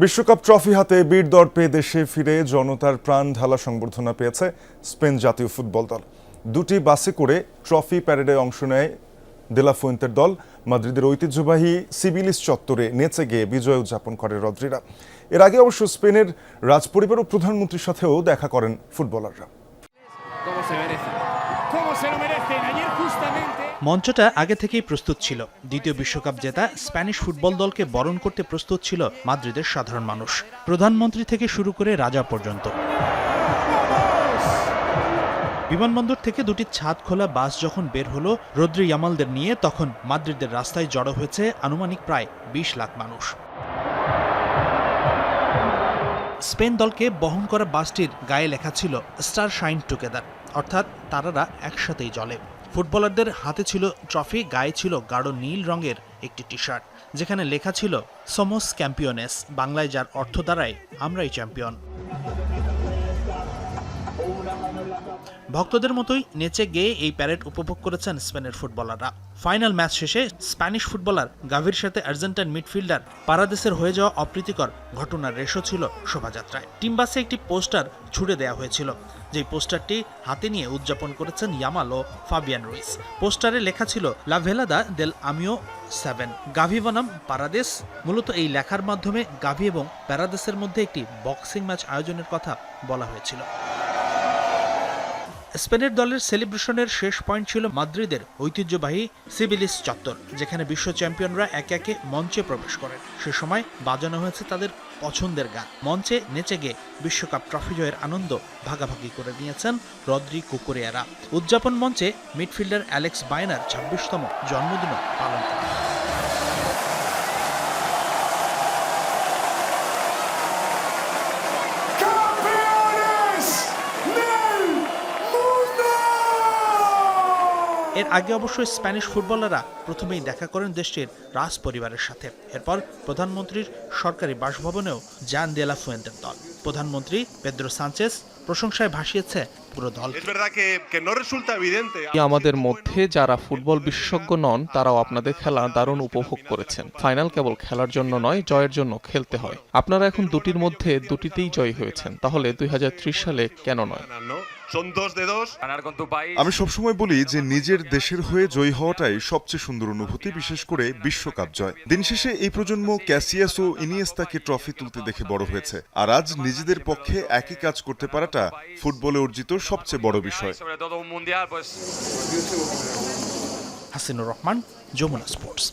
বিশ্বকাপ ট্রফি হাতে বীর দর্পে দেশে ফিরে জনতার প্রাণ ঢালা সংবর্ধনা পেয়েছে স্পেন জাতীয় ফুটবল দল। দুটি বাসে করে ট্রফি প্যারেডে অংশ নেয় দে লা ফুয়েন্তের দল। মাদ্রিদের ঐতিহ্যবাহী সিবিলিস চত্বরে নেচে গেয়ে বিজয় উদযাপন করে রদ্রিরা। এর আগে অবশ্য স্পেনের রাজপরিবার ও প্রধানমন্ত্রীর সাথেও দেখা করেন ফুটবলাররা। মঞ্চটা আগে থেকেই প্রস্তুত ছিল। দ্বিতীয় বিশ্বকাপ জেতা স্প্যানিশ ফুটবল দলকে বরণ করতে প্রস্তুত ছিল মাদ্রিদের সাধারণ মানুষ, প্রধানমন্ত্রী থেকে শুরু করে রাজা পর্যন্ত। বিমানবন্দর থেকে দুটি ছাদ খোলা বাস যখন বের হলো রদ্রি ইয়ামালদের নিয়ে, তখন মাদ্রিদের রাস্তায় জড়ো হয়েছে আনুমানিক প্রায় 20 লাখ মানুষ। স্পেন দলকে বহন করা বাসটির গায়ে লেখা ছিল স্টার শাইন টুগেদার, অর্থাৎ তারারা একসাথেই জ্বলে। ফুটবলারদের হাতে ছিল ট্রফি, গায়ে ছিল গাঢ় নীল রঙের একটি টি শার্ট, যেখানে লেখা ছিল সমোস ক্যাম্পিয়নেস, বাংলায় যার অর্থ দাঁড়ায় আমরাই চ্যাম্পিয়ন। ভক্তদের মতোই নেচে গেয়ে এই প্যারেড উপভোগ করেছেন স্পেনের ফুটবলাররা। ফাইনাল ম্যাচ শেষে স্প্যানিশ ফুটবলার গাভির সাথে আর্জেন্টাইন মিডফিল্ডার পারাদেসের হয়ে যাওয়া অপ্রীতিকর ঘটনার রেশও ছিল শোভাযাত্রায়। টিম বাসে একটি পোস্টার ছুড়ে দেওয়া হয়েছিল, যেই পোস্টারটি হাতে নিয়ে উদযাপন করেছেন ইয়ামাল ও ফাবিয়ান রুইস। পোস্টারে লেখা ছিল লা ভেলাদা দেল আমিও 7 গাভি বনাম পারাদেস। মূলত এই লেখার মাধ্যমে গাভি এবং প্যারাদেসের মধ্যে একটি বক্সিং ম্যাচ আয়োজনের কথা বলা হয়েছিল। স্পেনের দলের সেলিব্রেশনের শেষ পয়েন্ট ছিল মাদ্রিদের ঐতিহ্যবাহী সিবিলিস চত্বর, যেখানে বিশ্ব চ্যাম্পিয়নরা একে একে মঞ্চে প্রবেশ করেন। সে সময় বাজানো হয়েছে তাদের পছন্দের গান। মঞ্চে নেচে গিয়ে বিশ্বকাপ ট্রফি জয়ের আনন্দ ভাগাভাগি করে নিয়েছেন রদ্রি কুকুরেয়ারা। উদযাপন মঞ্চে মিডফিল্ডার অ্যালেক্স বাইনার 26তম জন্মদিনও পালন করেন। এর আগে অবশ্য স্প্যানিশ ফুটবলাররা প্রথমেই দেখা করেন দেশটির রাজ পরিবারের সাথে। এরপর প্রধানমন্ত্রীর সরকারি বাসভবনেও যান দে লা ফুয়েন্তের দল। প্রধানমন্ত্রী পেদ্রো সানচেস প্রশংসায় ভাসিয়েছে পুরো দল। আমাদের মধ্যে যারা ফুটবল বিশেষজ্ঞ নন তারাও আপনাদের খেলা দারুণ উপভোগ করেছেন। ফাইনাল কেবল খেলার জন্য নয়, জয়ের জন্য খেলতে হয়। আপনারা এখন দুটির মধ্যে দুটিতেই জয়ী হয়েছেন, তাহলে 2030 সালে কেন নয়? আমি সবসময় বলি যে নিজের দেশের হয়ে জয়ী হওয়াটাই সবচেয়ে সুন্দর অনুভূতি, বিশেষ করে বিশ্বকাপ জয়। দিন শেষে এই প্রজন্ম ক্যাসিয়াস ও ইনিয়েস্তাকে ট্রফি তুলতে দেখে বড় হয়েছে, আর আজ নিজেদের পক্ষে একই কাজ করতে পারাটা ফুটবলে অর্জিত সবচেয়ে বড় বিষয়। হাসিনুর রহমান, যমুনা স্পোর্টস।